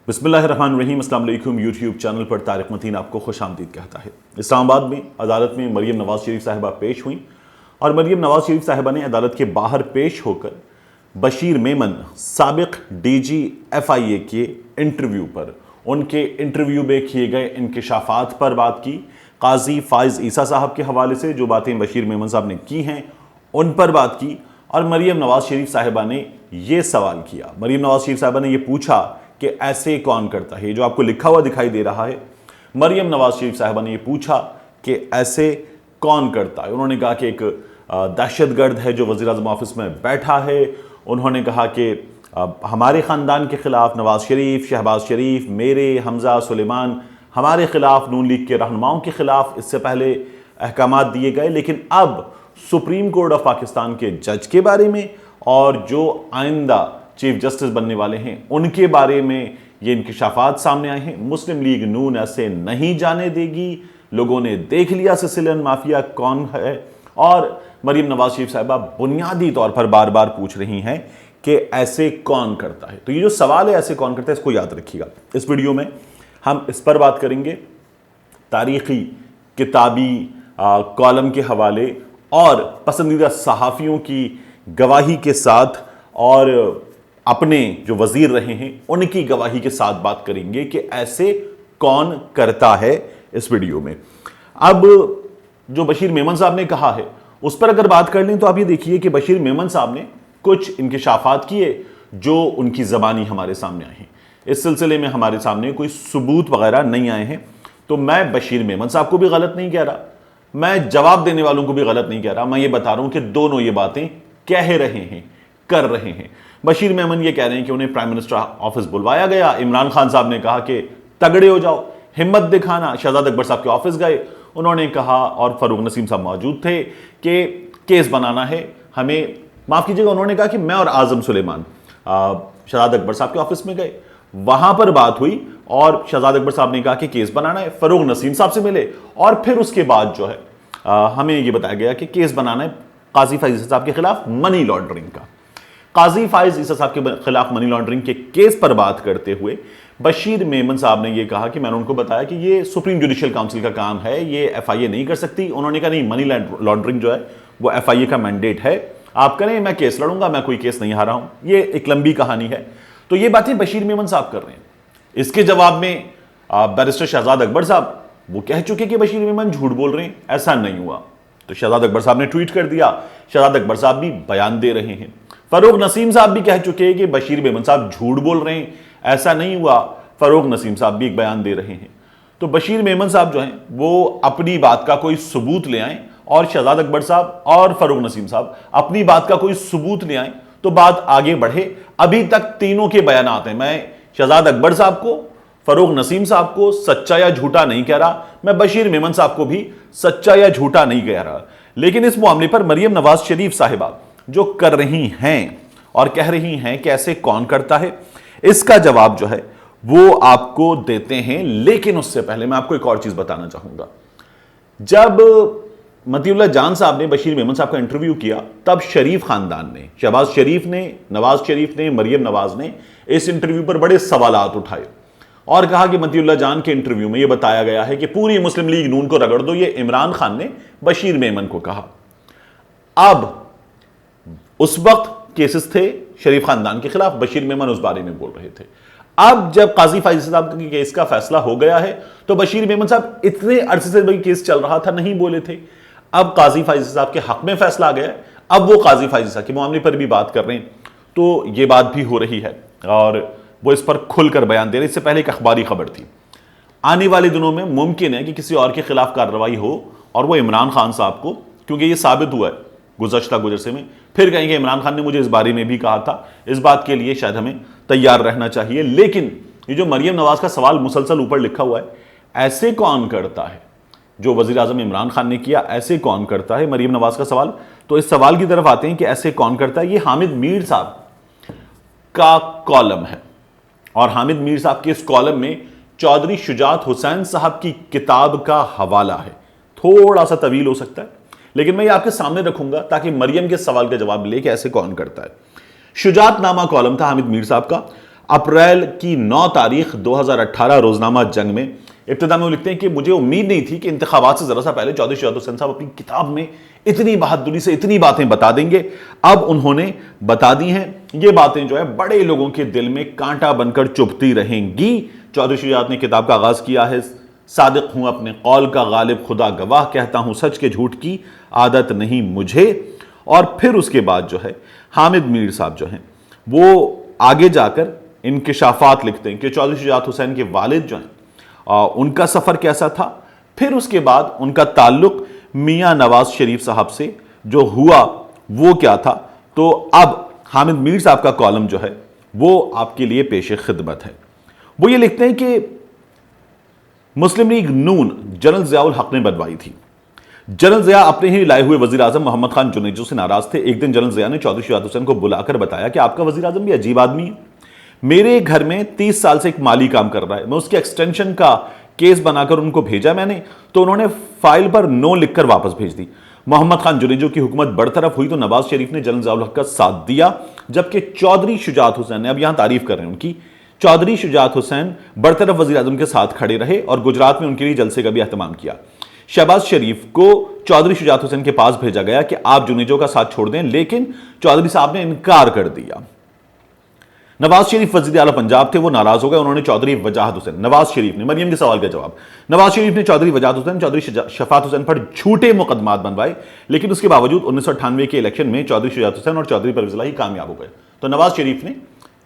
बिस्मिल्लाहिर्रहमानिर्रहीम। अस्सलाम वालेकुम। यूट्यूब चैनल पर तारिक मतीन आपको खुशामदीद कहता है। इस्लामाबाद में अदालत में मरियम नवाज शरीफ साहिबा पेश हुई और मरियम नवाज शरीफ साहिबा ने अदालत के बाहर पेश होकर बशीर मेमन साबिक डीजी FIA के इंटरव्यू पर उनके इंटरव्यू में किए गए इंकशाफात पर बात की। काजी फाइज ईसा साहब के हवाले से जो बातें बशीर मेमन साहब ने की हैं उन पर बात की और मरियम नवाज शरीफ साहिबा ने यह सवाल किया। मरियम नवाज शरीफ साहिबा ने यह पूछा कि ऐसे कौन करता है, जो आपको लिखा हुआ दिखाई दे रहा है। मरियम नवाज शरीफ साहिबा ने यह पूछा कि ऐसे कौन करता है। उन्होंने कहा कि एक दहशतगर्द है जो वज़ीर-ए-आज़म ऑफिस में बैठा है। उन्होंने कहा कि हमारे ख़ानदान के ख़िलाफ़ नवाज शरीफ, शहबाज शरीफ, मेरे, हमजा, सुलेमान, हमारे ख़िलाफ़ नून लीग के रहनुमाओं के ख़िलाफ़ इससे पहले अहकामात दिए गए, लेकिन अब सुप्रीम कोर्ट ऑफ पाकिस्तान के जज के बारे में और जो आइंदा चीफ जस्टिस बनने वाले हैं उनके बारे में ये इंकशाफात सामने आए हैं। मुस्लिम लीग नून ऐसे नहीं जाने देगी। लोगों ने देख लिया सिसिलियन माफिया कौन है। और मरियम नवाज शरीफ साहिबा बुनियादी तौर पर बार बार पूछ रही हैं कि ऐसे कौन करता है। तो ये जो सवाल है ऐसे कौन करता है, इसको याद रखिएगा। इस वीडियो में हम इस पर बात करेंगे, तारीखी किताबी कॉलम के हवाले और पसंदीदा सहाफ़ियों की गवाही के साथ और अपने जो वजीर रहे हैं उनकी गवाही के साथ बात करेंगे कि ऐसे कौन करता है। इस वीडियो में अब जो बशीर मेमन साहब ने कहा है उस पर अगर बात कर लें तो आप ये देखिए कि बशीर मेमन साहब ने कुछ इंकशाफात किए जो उनकी ज़बानी हमारे सामने आए हैं। इस सिलसिले में हमारे सामने कोई सबूत वगैरह नहीं आए हैं। तो मैं बशीर मेमन साहब को भी गलत नहीं कह रहा, मैं जवाब देने वालों को भी गलत नहीं कह रहा। मैं ये बता रहा हूं कि दोनों ये बातें कह रहे हैं, कर रहे हैं। बशीर मेमन ये कह रहे हैं कि उन्हें प्राइम मिनिस्टर ऑफिस बुलवाया गया। इमरान खान साहब ने कहा कि तगड़े हो जाओ, हिम्मत दिखाना। शहजाद अकबर साहब के ऑफिस गए, उन्होंने कहा, और फरूक नसीम साहब मौजूद थे, कि केस बनाना है हमें। माफ कीजिएगा, उन्होंने कहा कि मैं और आजम सुलेमान शहजाद अकबर साहब के ऑफिस में गए, वहां पर बात हुई और शहजाद अकबर साहब ने कहा कि केस बनाना है। फरूक नसीम साहब से मिले और फिर उसके बाद जो है हमें यह बताया गया कि केस बनाना है काजी फाइज साहब के खिलाफ मनी लॉन्ड्रिंग का। काजी फाइज ईसा साहब के खिलाफ मनी लॉन्ड्रिंग के केस पर बात करते हुए बशीर मेमन साहब ने यह कहा कि मैंने उनको बताया कि ये सुप्रीम जुडिशियल काउंसिल का काम है, ये FIA नहीं कर सकती। उन्होंने कहा नहीं, मनी लॉन्ड्रिंग जो है वो FIA का मैंडेट है, आप करें, मैं केस लड़ूंगा, मैं कोई केस नहीं हारा हूं। ये एक लंबी कहानी है। तो ये बातें बशीर मेमन साहब कर रहे हैं। इसके जवाब में बैरिस्टर शहजाद अकबर साहब वो कह चुके कि बशीर मेमन झूठ बोल रहे हैं, ऐसा नहीं हुआ। तो शहजाद अकबर साहब ने ट्वीट कर दिया, शहजाद अकबर साहब भी बयान दे रहे हैं। फरूक नसीम साहब भी कह चुके हैं कि बशीर मेमन साहब झूठ बोल रहे हैं, ऐसा नहीं हुआ। फरूक नसीम साहब भी एक बयान दे रहे हैं। तो बशीर मेमन साहब जो हैं वो अपनी बात का कोई सबूत ले आए और शहजाद अकबर साहब और फरूक नसीम साहब अपनी बात का कोई सबूत ले आए तो बात आगे बढ़े। अभी तक तीनों के बयान हैं, मैं शहजाद अकबर साहब को, फरूक नसीम साहब को सच्चा या झूठा नहीं कह रहा, मैं बशीर मेमन साहब को भी सच्चा या झूठा नहीं कह रहा। लेकिन इस मामले पर मरियम नवाज शरीफ साहिबा जो कर रही हैं और कह रही हैं कि ऐसे कौन करता है, इसका जवाब जो है वो आपको देते हैं। लेकिन उससे पहले मैं आपको एक और चीज बताना चाहूंगा। जब मतीउल्लाह जान साहब ने बशीर मेमन साहब का इंटरव्यू किया तब शरीफ खानदान ने, शहबाज शरीफ ने, नवाज शरीफ ने, मरियम नवाज ने इस इंटरव्यू पर बड़े सवालात उठाए और कहा कि मतीउल्लाह जान के इंटरव्यू में यह बताया गया है कि पूरी मुस्लिम लीग नून को रगड़ दो। ये इमरान खान ने बशीर मेमन को कहा। अब उस वक्त केसेस थे शरीफ खानदान के खिलाफ, बशीर मेमन उस बारे में बोल रहे थे। अब जब काजी फाइज साहब के केस का फैसला हो गया है तो बशीर मेमन साहब इतने अरसे से भाई केस चल रहा था, नहीं बोले थे। अब काजी फाइज साहब के हक में फैसला आ गया है, अब वो काजी फाइज साहब के मामले पर भी बात कर रहे हैं। तो ये बात भी हो रही है और वो इस पर खुलकर बयान दे रहे। इससे पहले एक अखबारी खबर थी। आने वाले दिनों में मुमकिन है कि किसी और के खिलाफ कार्रवाई हो और वो इमरान खान साहब को, क्योंकि ये साबित हुआ है गुज़श्ता गुजरसे में, फिर कहेंगे इमरान खान ने मुझे इस बारे में भी कहा था। इस बात के लिए शायद हमें तैयार रहना चाहिए। लेकिन ये जो मरियम नवाज का सवाल मुसलसल ऊपर लिखा हुआ है, ऐसे कौन करता है, जो वजीर आजम इमरान खान ने किया, ऐसे कौन करता है, मरियम नवाज का सवाल। तो इस सवाल की तरफ आते हैं कि ऐसे कौन करता है। ये हामिद मीर साहब का कॉलम है और हामिद मीर साहब के इस कॉलम में चौधरी शुजात हुसैन साहब की किताब का हवाला है। थोड़ा सा तवील हो सकता है लेकिन मैं ये आपके सामने रखूंगा ताकि मरियम के सवाल का जवाब ले कि ऐसे कौन करता है। शुजात नामा कॉलम था हामिद मीर साहब का। अप्रैल की 9 तारीख 2018 रोजनामा जंग में इब्तिदा में वो लिखते हैं कि मुझे उम्मीद नहीं थी कि इंतखाबात से जरा सा पहले चौधरी शुजात हुसैन साहब अपनी किताब में इतनी बहादुरी से इतनी बातें बता देंगे। अब उन्होंने बता दी हैं। ये बातें जो है बड़े लोगों के दिल में कांटा बनकर चुभती रहेंगी। चौधरी शुजात ने किताब का आगाज किया है, सादिक हूं अपने कौल का, गालिब खुदा गवाह, कहता हूं सच के झूठ की आदत नहीं मुझे। और फिर उसके बाद जो है हामिद मीर साहब जो हैं वो आगे जाकर इंकिशाफात लिखते हैं कि चौधरी शुजात हुसैन के वालिद जो हैं उनका सफर कैसा था, फिर उसके बाद उनका ताल्लुक मियां नवाज शरीफ साहब से जो हुआ वो क्या था। तो अब हामिद मीर साहब का कॉलम जो है वो आपके लिए पेश खिदमत है। वो ये लिखते हैं कि मुस्लिम लीग नून जनरल ज़ियाउल हक ने बनवाई थी। जनरल ज़िया अपने ही लाए हुए वजीर आजम मोहम्मद खान जुनेजो से नाराज थे। एक दिन जनरल ज़िया ने चौधरी शुजात हुसैन को बुलाकर बताया कि आपका वजीर आजम भी अजीब आदमी है, मेरे घर में 30 साल से एक माली काम कर रहा है, मैं उसके एक्सटेंशन का केस बनाकर उनको भेजा मैंने, तो उन्होंने फाइल पर नो लिखकर वापस भेज दी। मोहम्मद खान जुनेजो की हुकूमत बरतरफ हुई तो नवाज शरीफ ने जनरल ज़ियाउल हक का साथ दिया, जबकि चौधरी शुजात हुसैन ने, अब यहां तारीफ कर रहे हैं उनकी, चौधरी शुजात हुसैन बरतरफ वजीर आजम के साथ खड़े रहे और गुजरात में उनके लिए जलसे का भी एहतमाम किया। शहबाज शरीफ को चौधरी शुजात हुसैन के पास भेजा गया कि आप जुनेजो का साथ छोड़ दें, लेकिन चौधरी साहब ने इनकार कर दिया। नवाज शरीफ वजीर आला पंजाब थे, वो नाराज हो गए। उन्होंने चौधरी वजाहत हुसैन, नवाज शरीफ ने, मरियम के सवाल का जवाब, नवाज शरीफ ने चौधरी वजाहत हुसैन, चौधरी शफात हुसैन पर झूठे मुकदमात बनवाए, लेकिन उसके बावजूद 1998 के इलेक्शन में चौधरी शुजात हुसैन और चौधरी परवेज इलाही कामयाब हो गए। तो नवाज शरीफ ने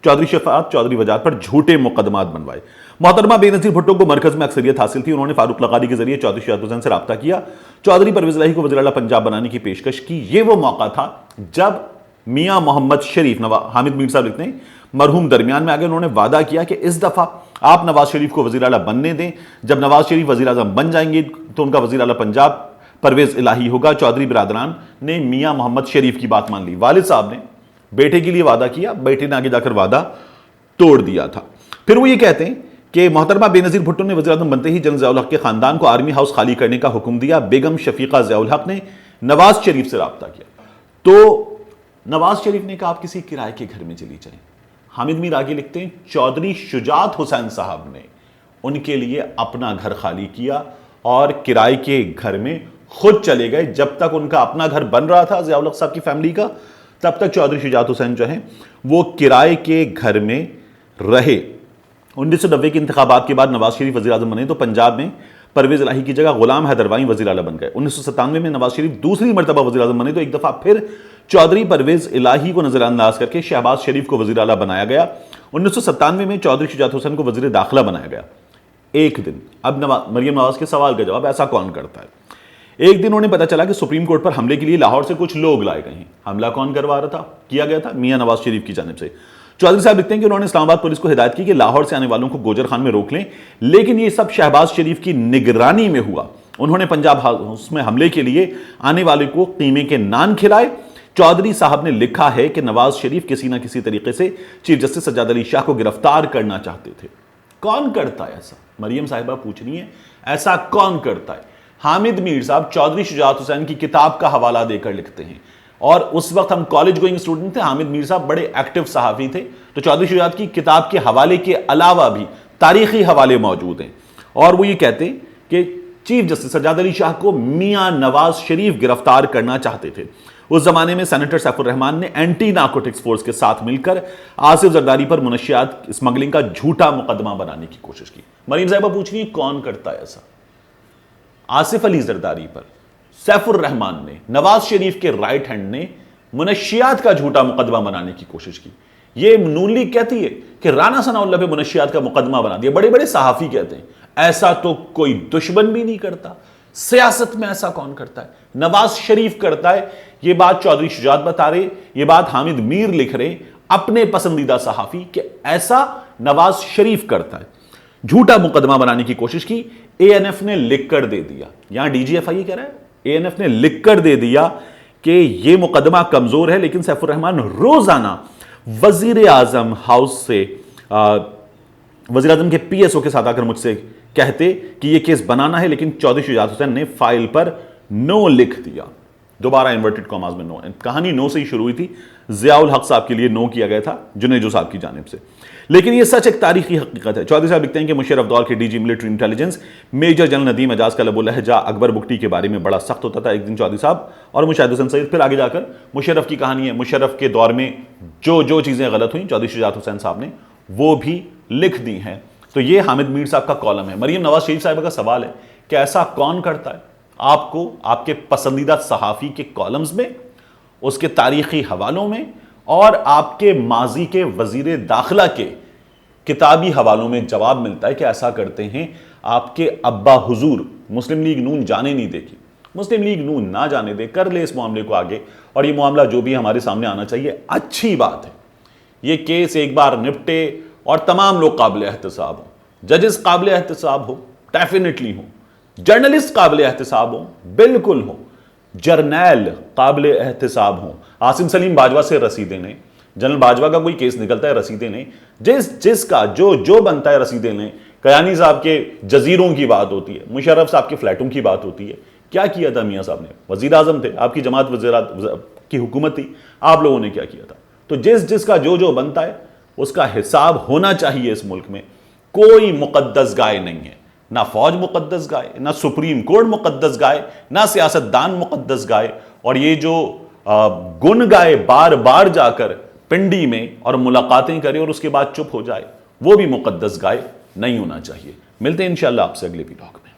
चौधरी शफात, चौधरी वजाहत पर झूठे मुकदमात बनवाए। मोहतरमा बेनजीर भुट्टो को मरकज में अक्सरियत हासिल थी, उन्होंने फारूक लगारी के जरिए चौधरी शुजात हुसैन से राब्ता किया, चौधरी परवेज इलाही को वज़ीर आला पंजाब बनाने की पेशकश की। यह वो मौका था जब मियां मोहम्मद शरीफ, हामिद मीर साहब लिखते हैं, मरहूम दरमियान में आगे उन्होंने वादा किया कि इस दफा आप नवाज शरीफ को वज़ीर आला बनने दें, जब नवाज शरीफ वज़ीर आज़म बन जाएंगे तो उनका वज़ीर आला पंजाब परवेज इलाही होगा। चौधरी बिरादरान ने मियां मोहम्मद शरीफ की बात मान ली। वालिद साहब ने बेटे के लिए वादा किया, बेटे ने आगे जाकर वादा तोड़ दिया था। फिर वो ये कहते हैं कि मोहतरमा बेनजीर भुट्टो ने वज़ीर आज़म बनते ही जनरल ज़ियाउल हक के खानदान को आर्मी हाउस खाली करने का हुक्म दिया। बेगम शफीका ज़ियाउल हक ने नवाज शरीफ से राब्ता किया, तो नवाज शरीफ ने कहा आप किसी किराए के घर में चली जाएं। हामिद मीर आगे लिखते हैं चौधरी शुजात हुसैन साहब ने उनके लिए अपना घर खाली किया और किराए के घर में खुद चले गए। जब तक उनका अपना घर बन रहा था ज़ियाउल हक साहब की फैमिली का, तब तक चौधरी शुजात हुसैन जो है वो किराए के घर में रहे। 1990 के इंतखाबात के बाद नवाज शरीफ वज़ीर आज़म बने तो पंजाब में परवेज इलाही की जगह गुलाम हैदर वाई वज़ीर आला बन गए। 1997 में नवाज शरीफ दूसरी मरतबा वज़ीर आज़म बने तो एक दफ़ा फिर चौधरी परवेज इलाही को नजरअंदाज करके शहबाज शरीफ को वज़ीर आला बनाया गया। 1997 में चौधरी शुजात हुसैन को वज़ीर दाखिला बनाया गया। एक दिन, अब मरियम नवाज के सवाल का जवाब, ऐसा कौन करता है? एक दिन उन्हें पता चला कि सुप्रीम कोर्ट पर हमले के लिए लाहौर से कुछ लोग लाए गए हैं। हमला कौन करवा रहा था? किया गया था मियां नवाज शरीफ की जानिब से। चौधरी साहब लिखते हैं कि उन्होंने इस्लामाबाद पुलिस को हिदायत की कि लाहौर से आने वालों को गोजर खान में रोक लें, लेकिन ये सब शहबाज शरीफ की निगरानी में हुआ। उन्होंने पंजाब हाउस में हमले के लिए आने वाले को कीमे के नान खिलाए। चौधरी साहब ने लिखा है कि नवाज शरीफ किसी ना किसी तरीके से चीफ जस्टिस सज्जाद अली शाह को गिरफ्तार करना चाहते थे। कौन करता है ऐसा? मरियम साहिबा पूछ रही है, ऐसा कौन करता है? हामिद मीर साहब चौधरी शुजात हुसैन की किताब का हवाला देकर लिखते हैं, और उस वक्त हम कॉलेज गोइंग स्टूडेंट थे। हामिद मीर साहब बड़े एक्टिव सहाफ़ी थे, तो चौधरी शुजात की किताब के हवाले के अलावा भी तारीखी हवाले मौजूद हैं। और वो ये कहते हैं कि चीफ जस्टिस सज्जाद अली शाह को मियां नवाज शरीफ गिरफ्तार करना चाहते थे। उस जमाने में सेनेटर सैफुर रहमान ने एंटी नार्कोटिक्स फोर्स के साथ मिलकर आसिफ जरदारी पर मुनशियात स्मगलिंग का झूठा मुकदमा बनाने की कोशिश की। मरीम साहिबा पूछ रही है कौन करता है ऐसा? आसिफ अली जरदारी पर सैफुर रहमान ने, नवाज शरीफ के राइट हैंड ने मुनशियात का झूठा मुकदमा बनाने की कोशिश की। यह नून लीग कहती है कि राना सनाउल्लाह पे मुनशियात का मुकदमा बना दिया। बड़े बड़े सहाफी कहते हैं ऐसा तो कोई दुश्मन भी नहीं करता। सियासत में ऐसा कौन करता है? नवाज शरीफ करता है। यह बात चौधरी शुजात बता रहे, यह बात हामिद मीर लिख रहे, अपने पसंदीदा सहाफी, कि ऐसा नवाज शरीफ करता है। झूठा मुकदमा बनाने की कोशिश की, एएनएफ ने लिखकर दे दिया। यहां डीजीएफआई कह रहा है, एएनएफ ने लिखकर दे दिया कि यह मुकदमा कमजोर है, लेकिन सैफुर रहमान रोजाना वजीर आजम हाउस से, वजीर आजम के पीएसओ के साथ आकर मुझसे कहते कि यह केस बनाना है, लेकिन चौधरी शुजात हुसैन ने फाइल पर नो लिख दिया। दोबारा इन्वर्टेड कॉमास में नो। कहानी नो से ही शुरू हुई थी। ज़ियाउल हक साहब के लिए नो किया गया था जुनेजो साहब की जानिब से, लेकिन यह सच एक तारीखी हकीकत है। चौधरी साहब लिखते हैं कि मुशर्रफ दौर के DG military intelligence major general Nadeem Ejaz का लबो लहजा अकबर बुगटी के बारे में बड़ा सख्त होता था। एक दिन चौधरी साहब और मुशाहिद हुसैन सईद, फिर आगे जाकर मुशर्रफ की कहानी है। मुशर्रफ के दौर में जो जो चीजें गलत हुई चौधरी शुजात हुसैन साहब ने वो भी लिख दी हैं। तो ये हामिद मीर साहब का कॉलम है। मरियम नवाज शरीफ साहब का सवाल है कि ऐसा कौन करता है आपको आपके पसंदीदा सहाफ़ी के कॉलम्स में, उसके तारीखी हवालों में और आपके माजी के वजीर दाखिला के किताबी हवालों में जवाब मिलता है कि ऐसा करते हैं आपके अब्बा हुजूर। मुस्लिम लीग नून जाने नहीं देगी, मुस्लिम लीग नून ना जाने दे, कर ले इस मामले को आगे, और ये मामला जो भी हमारे सामने आना चाहिए अच्छी बात है। ये केस एक बार निपटे और तमाम लोग काबिल एहतसाब हो, जजेस काबिल एहतसाब हो, डेफिनेटली हो, जर्नलिस्ट काबिल एहतसाब हो, बिल्कुल हो, जर्नैल काबिल एहतसाब हो। आसिम सलीम बाजवा से रसीदें लें, जनरल बाजवा का कोई केस निकलता है रसीदें लें, जिसका जो बनता है रसीदें लें। कयानी साहब के जजीरों की बात होती है, मुशर्रफ साहब के फ्लैटों की बात होती है। क्या किया था मियाँ साहब ने? वजीर आजम थे, आपकी जमात की हुकूमत थी, आप लोगों ने क्या किया था? तो जिसका जो बनता है उसका हिसाब होना चाहिए। इस मुल्क में कोई मुकद्दस गाय नहीं है, ना फौज मुकद्दस गाय, ना सुप्रीम कोर्ट मुकद्दस गाय, ना सियासतदान मुकद्दस गाय। और ये जो गुन गाए बार बार जाकर पिंडी में और मुलाकातें करे और उसके बाद चुप हो जाए, वो भी मुकद्दस गाय नहीं होना चाहिए। मिलते हैं इंशाअल्लाह आपसे अगले वीडियो में।